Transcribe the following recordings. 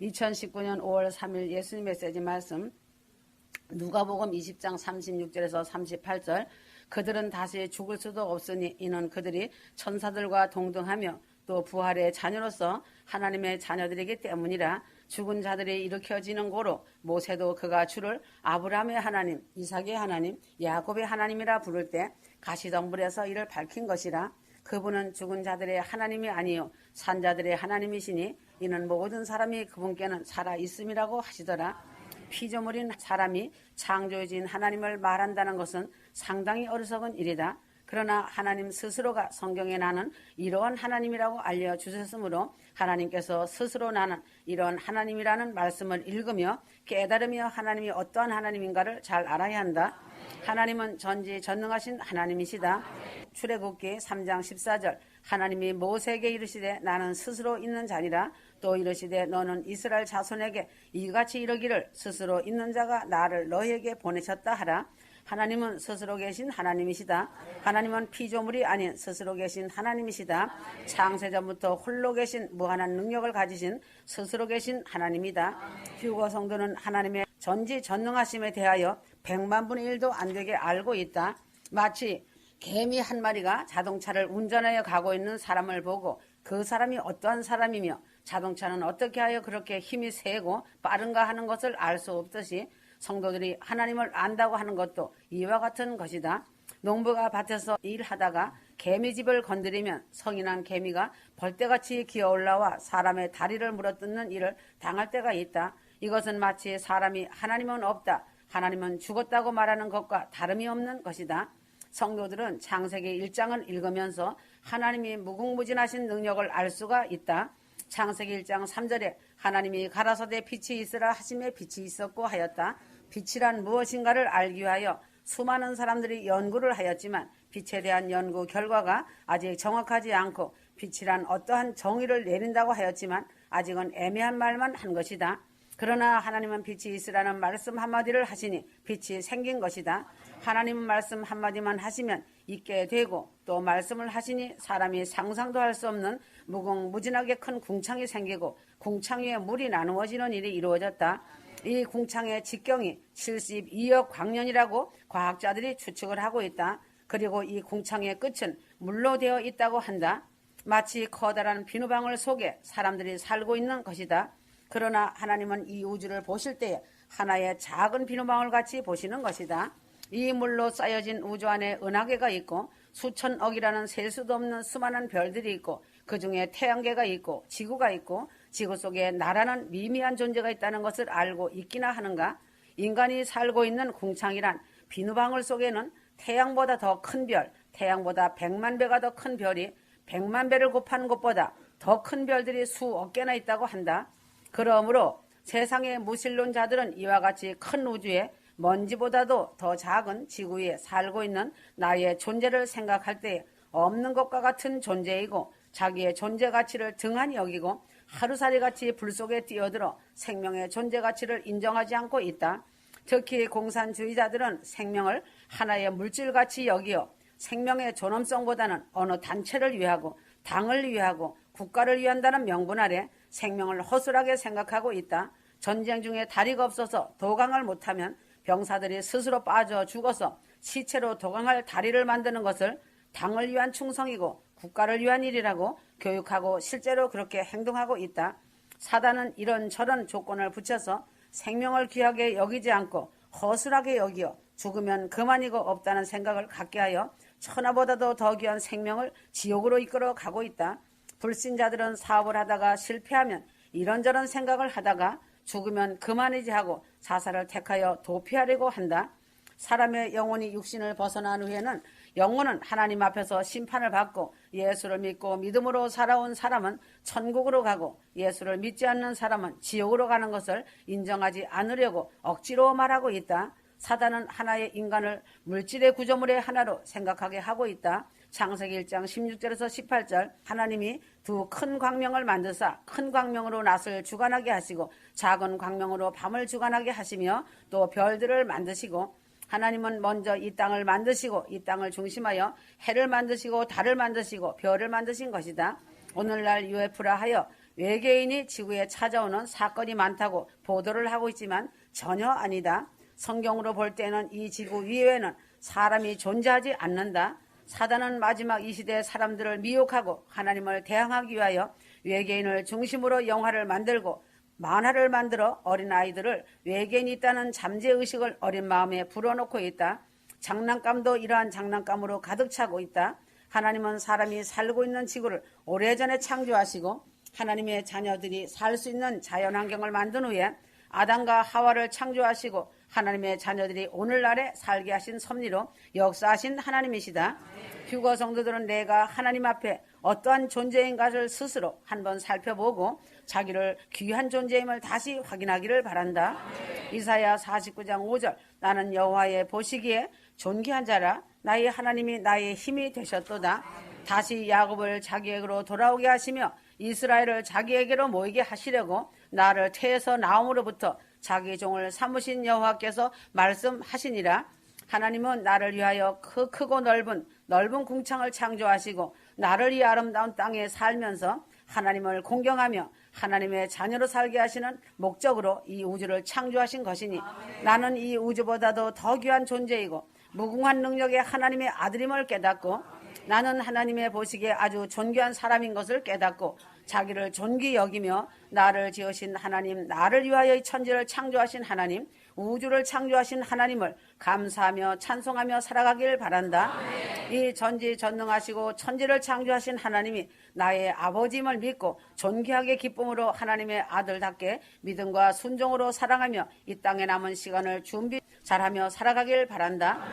2019년 5월 3일 예수님 메시지 말씀 누가복음 20장 36절에서 38절. 그들은 다시 죽을 수도 없으니 이는 그들이 천사들과 동등하며 또 부활의 자녀로서 하나님의 자녀들이기 때문이라. 죽은 자들이 일으켜지는 고로 모세도 그가 주를 아브라함의 하나님, 이삭의 하나님, 야곱의 하나님이라 부를 때 가시덤불에서 이를 밝힌 것이라. 그분은 죽은 자들의 하나님이 아니요 산 자들의 하나님이시니 이는 모든 사람이 그분께는 살아 있음이라고 하시더라. 피조물인 사람이 창조주인 하나님을 말한다는 것은 상당히 어리석은 일이다. 그러나 하나님 스스로가 성경에 나는 이러한 하나님이라고 알려주셨으므로 하나님께서 스스로 나는 이러한 하나님이라는 말씀을 읽으며 깨달으며 하나님이 어떠한 하나님인가를 잘 알아야 한다. 하나님은 전지전능하신 하나님이시다. 출애굽기 3장 14절. 하나님이 모세에게 이르시되 나는 스스로 있는 자니라. 또 이르시되 너는 이스라엘 자손에게 이같이 이르기를 스스로 있는 자가 나를 너희에게 보내셨다 하라. 하나님은 스스로 계신 하나님이시다. 하나님은 피조물이 아닌 스스로 계신 하나님이시다. 창세전부터 홀로 계신 무한한 능력을 가지신 스스로 계신 하나님이다. 휴거 성도는 하나님의 전지전능하심에 대하여 100만 분의 1도 안 되게 알고 있다. 마치 개미 한 마리가 자동차를 운전하여 가고 있는 사람을 보고 그 사람이 어떠한 사람이며 자동차는 어떻게 하여 그렇게 힘이 세고 빠른가 하는 것을 알 수 없듯이 성도들이 하나님을 안다고 하는 것도 이와 같은 것이다. 농부가 밭에서 일하다가 개미집을 건드리면 성인한 개미가 벌떼같이 기어올라와 사람의 다리를 물어뜯는 일을 당할 때가 있다. 이것은 마치 사람이 하나님은 없다, 하나님은 죽었다고 말하는 것과 다름이 없는 것이다. 성도들은 창세기 1장을 읽으면서 하나님이 무궁무진하신 능력을 알 수가 있다. 창세기 1장 3절에 하나님이 가라사대 빛이 있으라 하심에 빛이 있었고 하였다. 빛이란 무엇인가를 알기 위하여 수많은 사람들이 연구를 하였지만 빛에 대한 연구 결과가 아직 정확하지 않고 빛이란 어떠한 정의를 내린다고 하였지만 아직은 애매한 말만 한 것이다. 그러나 하나님은 빛이 있으라는 말씀 한마디를 하시니 빛이 생긴 것이다. 하나님은 말씀 한마디만 하시면 있게 되고 또 말씀을 하시니 사람이 상상도 할 수 없는 무궁무진하게 큰 궁창이 생기고 궁창 위에 물이 나누어지는 일이 이루어졌다. 이 궁창의 직경이 72억 광년이라고 과학자들이 추측을 하고 있다. 그리고 이 궁창의 끝은 물로 되어 있다고 한다. 마치 커다란 비누방울 속에 사람들이 살고 있는 것이다. 그러나 하나님은 이 우주를 보실 때에 하나의 작은 비누방울같이 보시는 것이다. 이 물로 쌓여진 우주 안에 은하계가 있고 수천억이라는 셀 수도 없는 수많은 별들이 있고 그 중에 태양계가 있고 지구가 있고 지구 속에 나라는 미미한 존재가 있다는 것을 알고 있기나 하는가? 인간이 살고 있는 궁창이란 비누방울 속에는 태양보다 더 큰 별, 태양보다 100만 배가 더 큰 별이 100만 배를 곱한 것보다 더 큰 별들이 수억 개나 있다고 한다. 그러므로 세상의 무신론자들은 이와 같이 큰 우주에 먼지보다도 더 작은 지구 위에 살고 있는 나의 존재를 생각할 때 없는 것과 같은 존재이고 자기의 존재 가치를 등한히 여기고 하루살이같이 불 속에 뛰어들어 생명의 존재 가치를 인정하지 않고 있다. 특히 공산주의자들은 생명을 하나의 물질같이 여기어 생명의 존엄성보다는 어느 단체를 위하고 당을 위하고 국가를 위한다는 명분 아래 생명을 허술하게 생각하고 있다. 전쟁 중에 다리가 없어서 도강을 못하면 병사들이 스스로 빠져 죽어서 시체로 도강할 다리를 만드는 것을 당을 위한 충성이고 국가를 위한 일이라고 교육하고 실제로 그렇게 행동하고 있다. 사단은 이런저런 조건을 붙여서 생명을 귀하게 여기지 않고 허술하게 여기어 죽으면 그만이고 없다는 생각을 갖게 하여 천하보다도 더 귀한 생명을 지옥으로 이끌어 가고 있다. 불신자들은 사업을 하다가 실패하면 이런저런 생각을 하다가 죽으면 그만이지 하고 자살을 택하여 도피하려고 한다. 사람의 영혼이 육신을 벗어난 후에는 영혼은 하나님 앞에서 심판을 받고 예수를 믿고 믿음으로 살아온 사람은 천국으로 가고 예수를 믿지 않는 사람은 지옥으로 가는 것을 인정하지 않으려고 억지로 말하고 있다. 사단은 하나의 인간을 물질의 구조물의 하나로 생각하게 하고 있다. 창세기 1장 16절에서 18절 하나님이 두 큰 광명을 만드사 큰 광명으로 낮을 주관하게 하시고 작은 광명으로 밤을 주관하게 하시며 또 별들을 만드시고 하나님은 먼저 이 땅을 만드시고 이 땅을 중심하여 해를 만드시고 달을 만드시고 별을 만드신 것이다. 오늘날 UF라 하여 외계인이 지구에 찾아오는 사건이 많다고 보도를 하고 있지만 전혀 아니다. 성경으로 볼 때는 이 지구 위에는 사람이 존재하지 않는다. 사단은 마지막 이 시대의 사람들을 미혹하고 하나님을 대항하기 위하여 외계인을 중심으로 영화를 만들고 만화를 만들어 어린아이들을 외계인이 있다는 잠재의식을 어린 마음에 불어넣고 있다. 장난감도 이러한 장난감으로 가득 차고 있다. 하나님은 사람이 살고 있는 지구를 오래전에 창조하시고 하나님의 자녀들이 살 수 있는 자연환경을 만든 후에 아담과 하와를 창조하시고 하나님의 자녀들이 오늘날에 살게 하신 섭리로 역사하신 하나님이시다. 휴거 성도들은 내가 하나님 앞에 어떠한 존재인가를 스스로 한번 살펴보고 자기를 귀한 존재임을 다시 확인하기를 바란다. 이사야 49장 5절 나는 여호와의 보시기에 존귀한 자라 나의 하나님이 나의 힘이 되셨도다. 다시 야곱을 자기에게로 돌아오게 하시며 이스라엘을 자기에게로 모이게 하시려고 나를 태에서 나옴으로부터 자기 종을 삼으신 여호와께서 말씀하시니라. 하나님은 나를 위하여 크고 넓은 궁창을 창조하시고 나를 이 아름다운 땅에 살면서 하나님을 공경하며 하나님의 자녀로 살게 하시는 목적으로 이 우주를 창조하신 것이니 나는 이 우주보다도 더 귀한 존재이고 무궁한 능력의 하나님의 아들임을 깨닫고 나는 하나님의 보시기에 아주 존귀한 사람인 것을 깨닫고 자기를 존귀 여기며 나를 지으신 하나님, 나를 위하여 이 천지를 창조하신 하나님, 우주를 창조하신 하나님을 감사하며 찬송하며 살아가길 바란다. 이 전지전능하시고 천지를 창조하신 하나님이 나의 아버지임을 믿고 존귀하게 기쁨으로 하나님의 아들답게 믿음과 순종으로 사랑하며 이 땅에 남은 시간을 준비 잘하며 살아가길 바란다.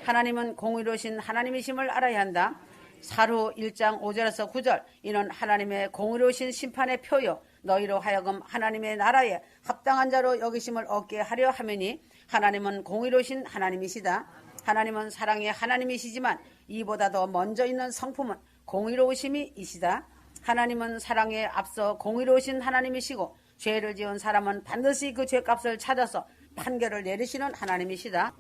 하나님은 공의로우신 하나님이심을 알아야 한다. 사루 1장 5절에서 9절 이는 하나님의 공의로우신 심판의 표요 너희로 하여금 하나님의 나라에 합당한 자로 여기심을 얻게 하려 하매니 하나님은 공의로우신 하나님이시다. 하나님은 사랑의 하나님이시지만 이보다 더 먼저 있는 성품은 공의로우심이 이시다. 하나님은 사랑에 앞서 공의로우신 하나님이시고 죄를 지은 사람은 반드시 그 죄값을 찾아서 판결을 내리시는 하나님이시다.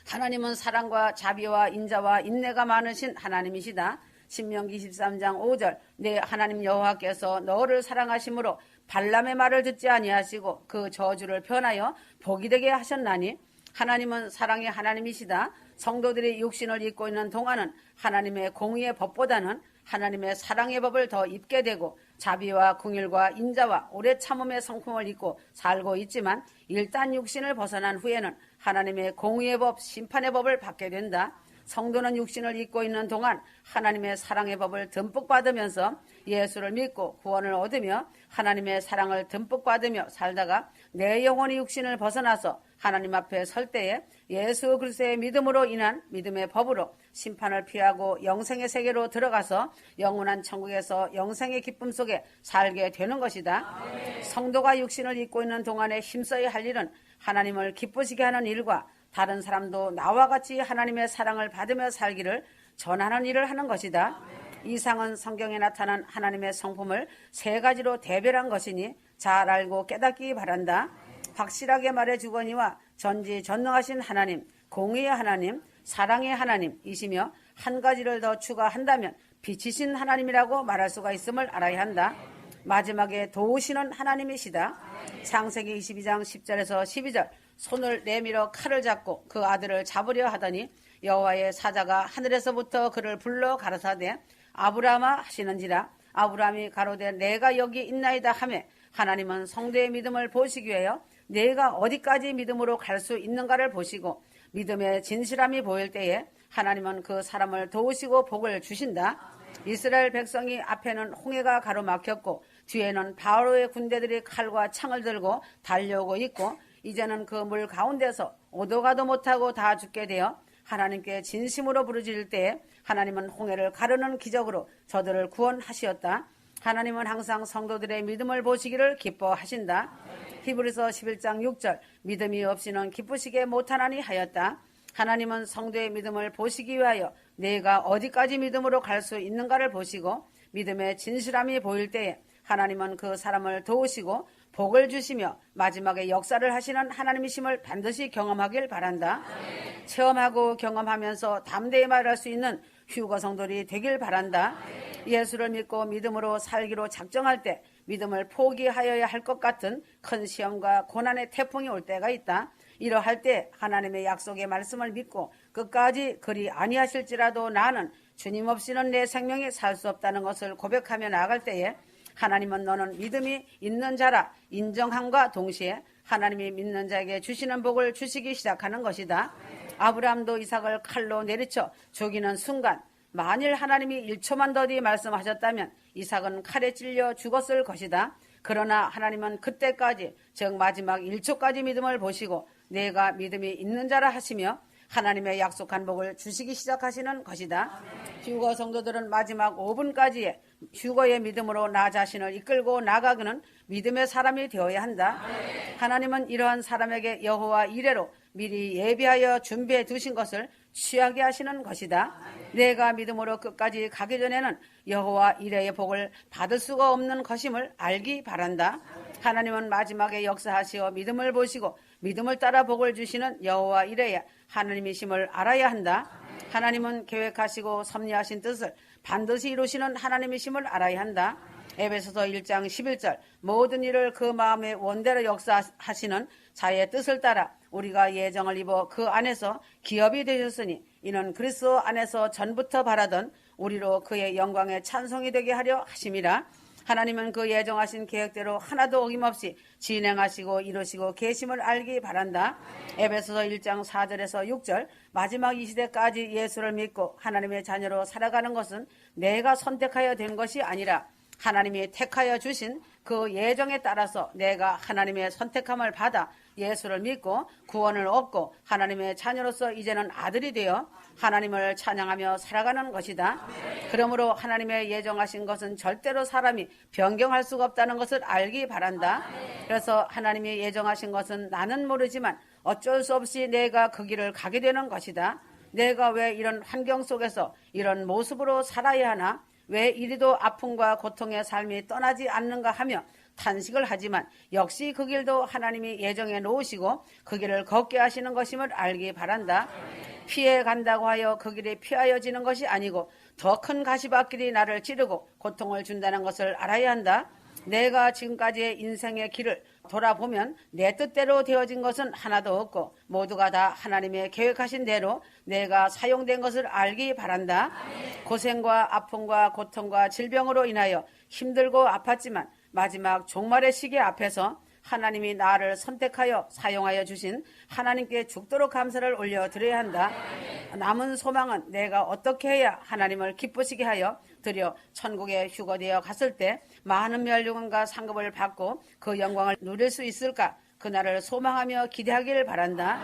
하나님은 사랑과 자비와 인자와 인내가 많으신 하나님이시다. 신명기 23장 5절 내 하나님 여호와께서 너를 사랑하심으로 발람의 말을 듣지 아니하시고 그 저주를 변하여 복이 되게 하셨나니 하나님은 사랑의 하나님이시다. 성도들이 육신을 입고 있는 동안은 하나님의 공의의 법보다는 하나님의 사랑의 법을 더 입게 되고 자비와 긍휼과 인자와 오래 참음의 성품을 입고 살고 있지만 일단 육신을 벗어난 후에는 하나님의 공의의 법, 심판의 법을 받게 된다. 성도는 육신을 입고 있는 동안 하나님의 사랑의 법을 듬뿍 받으면서 예수를 믿고 구원을 얻으며 하나님의 사랑을 듬뿍 받으며 살다가 내 영혼이 육신을 벗어나서 하나님 앞에 설 때에 예수 그리스도의 믿음으로 인한 믿음의 법으로 심판을 피하고 영생의 세계로 들어가서 영원한 천국에서 영생의 기쁨 속에 살게 되는 것이다. 성도가 육신을 입고 있는 동안에 힘써야 할 일은 하나님을 기쁘시게 하는 일과 다른 사람도 나와 같이 하나님의 사랑을 받으며 살기를 전하는 일을 하는 것이다. 이상은 성경에 나타난 하나님의 성품을 세 가지로 대별한 것이니 잘 알고 깨닫기 바란다. 확실하게 말해주거니와 전지전능하신 하나님, 공의의 하나님, 사랑의 하나님이시며 한 가지를 더 추가한다면 빛이신 하나님이라고 말할 수가 있음을 알아야 한다. 마지막에 도우시는 하나님이시다. 창세기 22장 10절에서 12절 손을 내밀어 칼을 잡고 그 아들을 잡으려 하더니 여호와의 사자가 하늘에서부터 그를 불러 가라사대 아브라함아 하시는지라. 아브라함이 가로되 내가 여기 있나이다 하매 하나님은 성도의 믿음을 보시기 위하여 내가 어디까지 믿음으로 갈 수 있는가를 보시고 믿음의 진실함이 보일 때에 하나님은 그 사람을 도우시고 복을 주신다. 이스라엘 백성이 앞에는 홍해가 가로막혔고 뒤에는 바로의 군대들이 칼과 창을 들고 달려오고 있고 이제는 그 물 가운데서 오도 가도 못하고 다 죽게 되어 하나님께 진심으로 부르짖을 때에 하나님은 홍해를 가르는 기적으로 저들을 구원하시었다. 하나님은 항상 성도들의 믿음을 보시기를 기뻐하신다. 히브리서 11장 6절 믿음이 없이는 기쁘시게 못하나니 하였다. 하나님은 성도의 믿음을 보시기 위하여 내가 어디까지 믿음으로 갈 수 있는가를 보시고 믿음의 진실함이 보일 때에 하나님은 그 사람을 도우시고 복을 주시며 마지막에 역사를 하시는 하나님이심을 반드시 경험하길 바란다. 체험하고 경험하면서 담대히 말할 수 있는 휴거 성도들이 되길 바란다. 예수를 믿고 믿음으로 살기로 작정할 때 믿음을 포기하여야 할 것 같은 큰 시험과 고난의 태풍이 올 때가 있다. 이러할 때 하나님의 약속의 말씀을 믿고 끝까지 그리 아니하실지라도 나는 주님 없이는 내 생명이 살 수 없다는 것을 고백하며 나아갈 때에 하나님은 너는 믿음이 있는 자라 인정함과 동시에 하나님이 믿는 자에게 주시는 복을 주시기 시작하는 것이다. 아브라함도 이삭을 칼로 내리쳐 죽이는 순간 만일 하나님이 1초만 더디 말씀하셨다면 이삭은 칼에 찔려 죽었을 것이다. 그러나 하나님은 그때까지 즉 마지막 1초까지 믿음을 보시고 내가 믿음이 있는 자라 하시며 하나님의 약속한 복을 주시기 시작하시는 것이다. 휴거 성도들은 마지막 5분까지의 휴거의 믿음으로 나 자신을 이끌고 나가기는 믿음의 사람이 되어야 한다. 하나님은 이러한 사람에게 여호와 이레로 미리 예비하여 준비해 두신 것을 취하게 하시는 것이다. 내가 믿음으로 끝까지 가기 전에는 여호와 이레의 복을 받을 수가 없는 것임을 알기 바란다. 하나님은 마지막에 역사하시어 믿음을 보시고 믿음을 따라 복을 주시는 여호와 이레야 하나님이심을 알아야 한다. 하나님은 계획하시고 섭리하신 뜻을 반드시 이루시는 하나님이심을 알아야 한다. 에베소서 1장 11절 모든 일을 그 마음의 원대로 역사하시는 자의 뜻을 따라 우리가 예정을 입어 그 안에서 기업이 되셨으니 이는 그리스도 안에서 전부터 바라던 우리로 그의 영광의 찬송이 되게 하려 하심이라. 하나님은 그 예정하신 계획대로 하나도 어김없이 진행하시고 이루시고 계심을 알기 바란다. 에베소서 1장 4절에서 6절 마지막 이 시대까지 예수를 믿고 하나님의 자녀로 살아가는 것은 내가 선택하여 된 것이 아니라 하나님이 택하여 주신 그 예정에 따라서 내가 하나님의 선택함을 받아 예수를 믿고 구원을 얻고 하나님의 자녀로서 이제는 아들이 되어 하나님을 찬양하며 살아가는 것이다. 그러므로 하나님의 예정하신 것은 절대로 사람이 변경할 수가 없다는 것을 알기 바란다. 그래서 하나님이 예정하신 것은 나는 모르지만 어쩔 수 없이 내가 그 길을 가게 되는 것이다. 내가 왜 이런 환경 속에서 이런 모습으로 살아야 하나? 왜 이리도 아픔과 고통의 삶이 떠나지 않는가 하며 탄식을 하지만 역시 그 길도 하나님이 예정해 놓으시고 그 길을 걷게 하시는 것임을 알기 바란다. 피해 간다고 하여 그 길이 피하여지는 것이 아니고 더 큰 가시밭길이 나를 찌르고 고통을 준다는 것을 알아야 한다. 내가 지금까지의 인생의 길을 돌아보면 내 뜻대로 되어진 것은 하나도 없고 모두가 다 하나님의 계획하신 대로 내가 사용된 것을 알기 바란다. 고생과 아픔과 고통과 질병으로 인하여 힘들고 아팠지만 마지막 종말의 시기 앞에서 하나님이 나를 선택하여 사용하여 주신 하나님께 죽도록 감사를 올려드려야 한다. 남은 소망은 내가 어떻게 해야 하나님을 기쁘시게 하여 드려 천국에 휴거되어 갔을 때 많은 멸류관과 상급을 받고 그 영광을 누릴 수 있을까? 그날을 소망하며 기대하길 바란다.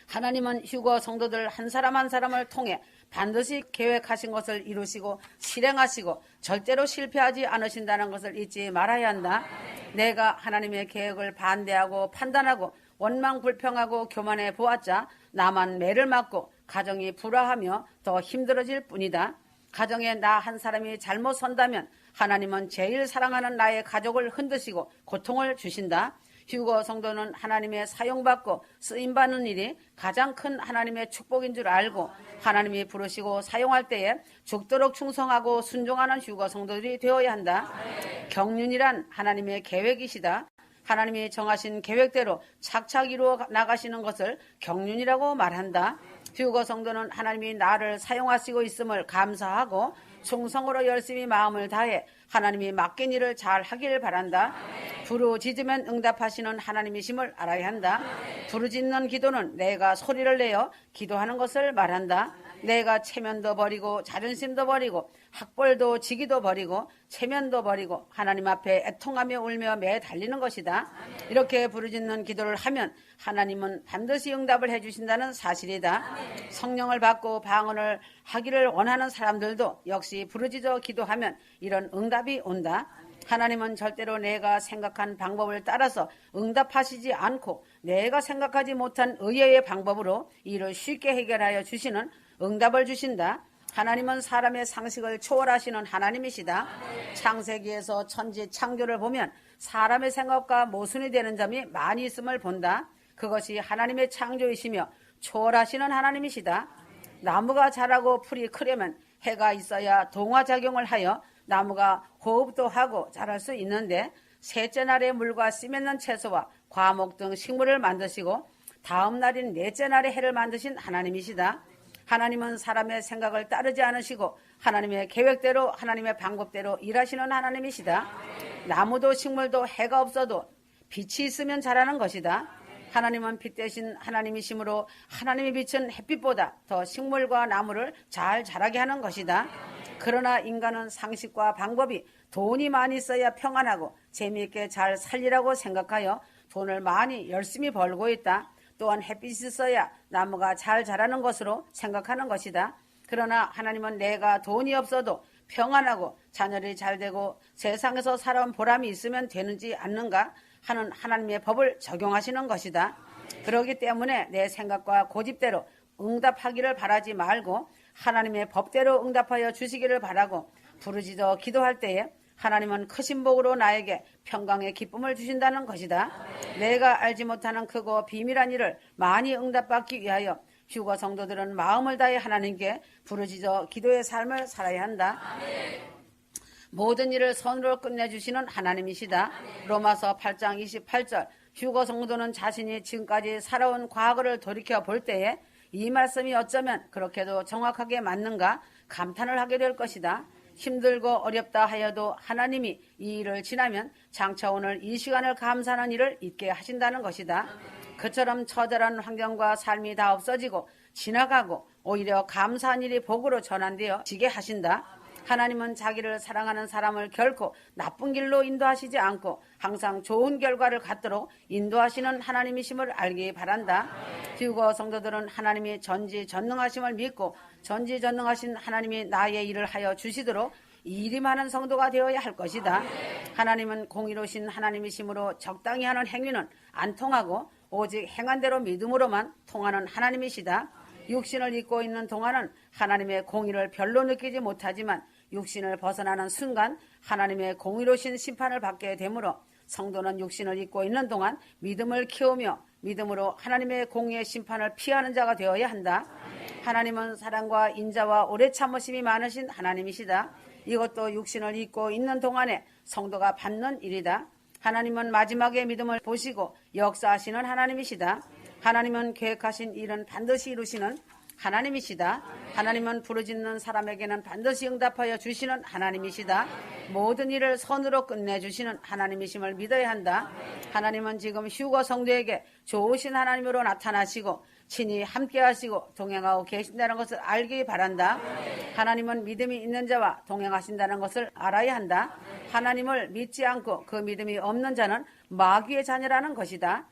하나님은 휴거 성도들 한 사람 한 사람을 통해 반드시 계획하신 것을 이루시고 실행하시고 절대로 실패하지 않으신다는 것을 잊지 말아야 한다. 내가 하나님의 계획을 반대하고 판단하고 원망 불평하고 교만해 보았자 나만 매를 맞고 가정이 불화하며 더 힘들어질 뿐이다. 가정에 나 한 사람이 잘못 선다면 하나님은 제일 사랑하는 나의 가족을 흔드시고 고통을 주신다. 휴거 성도는 하나님의 사용받고 쓰임받는 일이 가장 큰 하나님의 축복인 줄 알고 하나님이 부르시고 사용할 때에 죽도록 충성하고 순종하는 휴거 성도들이 되어야 한다. 경륜이란 하나님의 계획이시다. 하나님이 정하신 계획대로 착착 이루어 나가시는 것을 경륜이라고 말한다. 휴거 성도는 하나님이 나를 사용하시고 있음을 감사하고 충성으로 열심히 마음을 다해 하나님이 맡긴 일을 잘 하길 바란다. 부르짖으면 응답하시는 하나님이심을 알아야 한다. 부르짖는 기도는 내가 소리를 내어 기도하는 것을 말한다. 내가 체면도 버리고 자존심도 버리고 학벌도 지기도 버리고 체면도 버리고 하나님 앞에 애통하며 울며 매 달리는 것이다. 이렇게 부르짖는 기도를 하면 하나님은 반드시 응답을 해주신다는 사실이다. 성령을 받고 방언을 하기를 원하는 사람들도 역시 부르짖어 기도하면 이런 응답이 온다. 하나님은 절대로 내가 생각한 방법을 따라서 응답하시지 않고 내가 생각하지 못한 의외의 방법으로 이를 쉽게 해결하여 주시는 응답을 주신다. 하나님은 사람의 상식을 초월하시는 하나님이시다. 창세기에서 천지 창조를 보면 사람의 생각과 모순이 되는 점이 많이 있음을 본다. 그것이 하나님의 창조이시며 초월하시는 하나님이시다. 나무가 자라고 풀이 크려면 해가 있어야 동화작용을 하여 나무가 호흡도 하고 자랄 수 있는데 셋째 날에 물과 씨 맺는 채소와 과목 등 식물을 만드시고 다음 날인 넷째 날에 해를 만드신 하나님이시다. 하나님은 사람의 생각을 따르지 않으시고 하나님의 계획대로 하나님의 방법대로 일하시는 하나님이시다. 나무도 식물도 해가 없어도 빛이 있으면 자라는 것이다. 하나님은 빛 대신 하나님이시므로 하나님이 비춘 햇빛보다 더 식물과 나무를 잘 자라게 하는 것이다. 그러나 인간은 상식과 방법이 돈이 많이 있어야 평안하고 재미있게 잘 살리라고 생각하여 돈을 많이 열심히 벌고 있다. 또한 햇빛이 있어야 나무가 잘 자라는 것으로 생각하는 것이다. 그러나 하나님은 내가 돈이 없어도 평안하고 자녀들이 잘 되고 세상에서 살아온 보람이 있으면 되는지 않는가 하는 하나님의 법을 적용하시는 것이다. 그렇기 때문에 내 생각과 고집대로 응답하기를 바라지 말고 하나님의 법대로 응답하여 주시기를 바라고 부르짖어 기도할 때에 하나님은 크신 복으로 나에게 평강의 기쁨을 주신다는 것이다. 내가 알지 못하는 크고 비밀한 일을 많이 응답받기 위하여 휴거 성도들은 마음을 다해 하나님께 부르짖어 기도의 삶을 살아야 한다. 모든 일을 선으로 끝내주시는 하나님이시다. 로마서 8장 28절 휴거 성도는 자신이 지금까지 살아온 과거를 돌이켜 볼 때에 이 말씀이 어쩌면 그렇게도 정확하게 맞는가 감탄을 하게 될 것이다. 힘들고 어렵다 하여도 하나님이 이 일을 지나면 장차 오늘 이 시간을 감사하는 일을 있게 하신다는 것이다. 그처럼 처절한 환경과 삶이 다 없어지고 지나가고 오히려 감사한 일이 복으로 전환되어 지게 하신다. 하나님은 자기를 사랑하는 사람을 결코 나쁜 길로 인도하시지 않고 항상 좋은 결과를 갖도록 인도하시는 하나님이심을 알기 바란다. 휴거 성도들은 하나님이 전지전능하심을 믿고 전지전능하신 하나님이 나의 일을 하여 주시도록 일이 많은 성도가 되어야 할 것이다. 하나님은 공의로우신 하나님이시므로 적당히 하는 행위는 안 통하고 오직 행한 대로 믿음으로만 통하는 하나님이시다. 육신을 입고 있는 동안은 하나님의 공의를 별로 느끼지 못하지만 육신을 벗어나는 순간 하나님의 공의로우신 심판을 받게 되므로 성도는 육신을 입고 있는 동안 믿음을 키우며 믿음으로 하나님의 공의의 심판을 피하는 자가 되어야 한다. 하나님은 사랑과 인자와 오래 참으심이 많으신 하나님이시다. 이것도 육신을 입고 있는 동안에 성도가 받는 일이다. 하나님은 마지막에 믿음을 보시고 역사하시는 하나님이시다. 하나님은 계획하신 일은 반드시 이루시는 하나님이시다. 하나님은 부르짖는 사람에게는 반드시 응답하여 주시는 하나님이시다. 모든 일을 선으로 끝내주시는 하나님이심을 믿어야 한다. 하나님은 지금 휴거 성도에게 좋으신 하나님으로 나타나시고 친히 함께하시고 동행하고 계신다는 것을 알기 바란다. 하나님은 믿음이 있는 자와 동행하신다는 것을 알아야 한다. 하나님을 믿지 않고 그 믿음이 없는 자는 마귀의 자녀라는 것이다.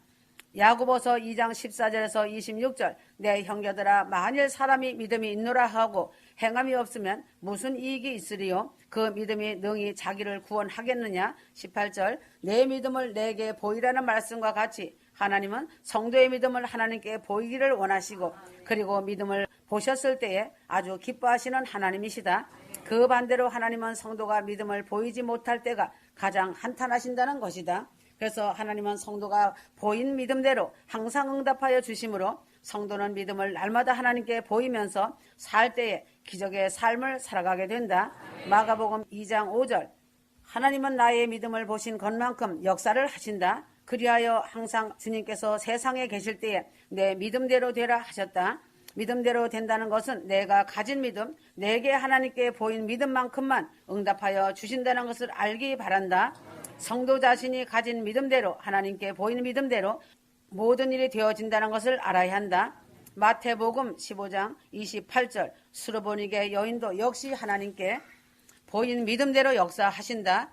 야고보서 2장 14절에서 26절 내 형제들아 만일 사람이 믿음이 있노라 하고 행함이 없으면 무슨 이익이 있으리요? 그 믿음이 능히 자기를 구원하겠느냐? 18절 내 믿음을 내게 보이라는 말씀과 같이 하나님은 성도의 믿음을 하나님께 보이기를 원하시고 그리고 믿음을 보셨을 때에 아주 기뻐하시는 하나님이시다. 그 반대로 하나님은 성도가 믿음을 보이지 못할 때가 가장 한탄하신다는 것이다. 그래서 하나님은 성도가 보인 믿음대로 항상 응답하여 주심으로 성도는 믿음을 날마다 하나님께 보이면서 살 때에 기적의 삶을 살아가게 된다. 마가복음 2장 5절 하나님은 나의 믿음을 보신 것만큼 역사를 하신다. 그리하여 항상 주님께서 세상에 계실 때에 내 믿음대로 되라 하셨다. 믿음대로 된다는 것은 내가 가진 믿음, 내게 하나님께 보인 믿음만큼만 응답하여 주신다는 것을 알기 바란다. 성도 자신이 가진 믿음대로 하나님께 보이는 믿음대로 모든 일이 되어진다는 것을 알아야 한다. 마태복음 15장 28절 수르보니게 여인도 역시 하나님께 보이는 믿음대로 역사하신다.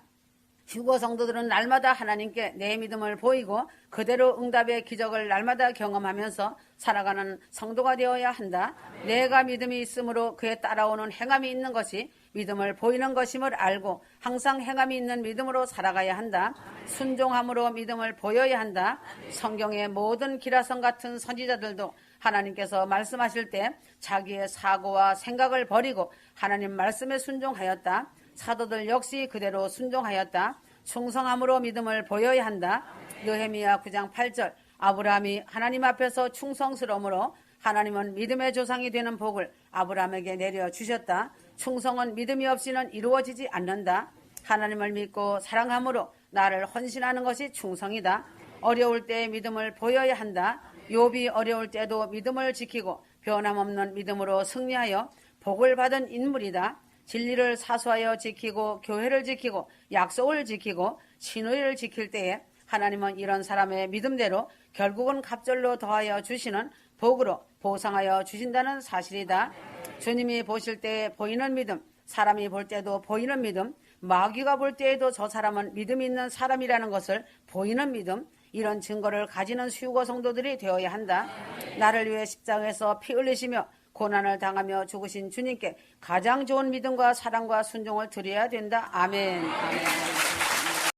휴거 성도들은 날마다 하나님께 내 믿음을 보이고 그대로 응답의 기적을 날마다 경험하면서 살아가는 성도가 되어야 한다. 내가 믿음이 있으므로 그에 따라오는 행함이 있는 것이 믿음을 보이는 것임을 알고 항상 행함이 있는 믿음으로 살아가야 한다. 순종함으로 믿음을 보여야 한다. 성경의 모든 기라성 같은 선지자들도 하나님께서 말씀하실 때 자기의 사고와 생각을 버리고 하나님 말씀에 순종하였다. 사도들 역시 그대로 순종하였다. 충성함으로 믿음을 보여야 한다. 느헤미야 9장 8절 아브라함이 하나님 앞에서 충성스러움으로 하나님은 믿음의 조상이 되는 복을 아브라함에게 내려주셨다. 충성은 믿음이 없이는 이루어지지 않는다. 하나님을 믿고 사랑함으로 나를 헌신하는 것이 충성이다. 어려울 때 믿음을 보여야 한다. 욥이 어려울 때도 믿음을 지키고 변함없는 믿음으로 승리하여 복을 받은 인물이다. 진리를 사수하여 지키고 교회를 지키고 약속을 지키고 신의를 지킬 때에 하나님은 이런 사람의 믿음대로 결국은 갑절로 더하여 주시는 복으로 보상하여 주신다는 사실이다. 주님이 보실 때 보이는 믿음, 사람이 볼 때도 보이는 믿음, 마귀가 볼 때에도 저 사람은 믿음 있는 사람이라는 것을 보이는 믿음, 이런 증거를 가지는 수유고 성도들이 되어야 한다. 나를 위해 십자가에서 피 흘리시며 고난을 당하며 죽으신 주님께 가장 좋은 믿음과 사랑과 순종을 드려야 된다. 아멘. 아멘.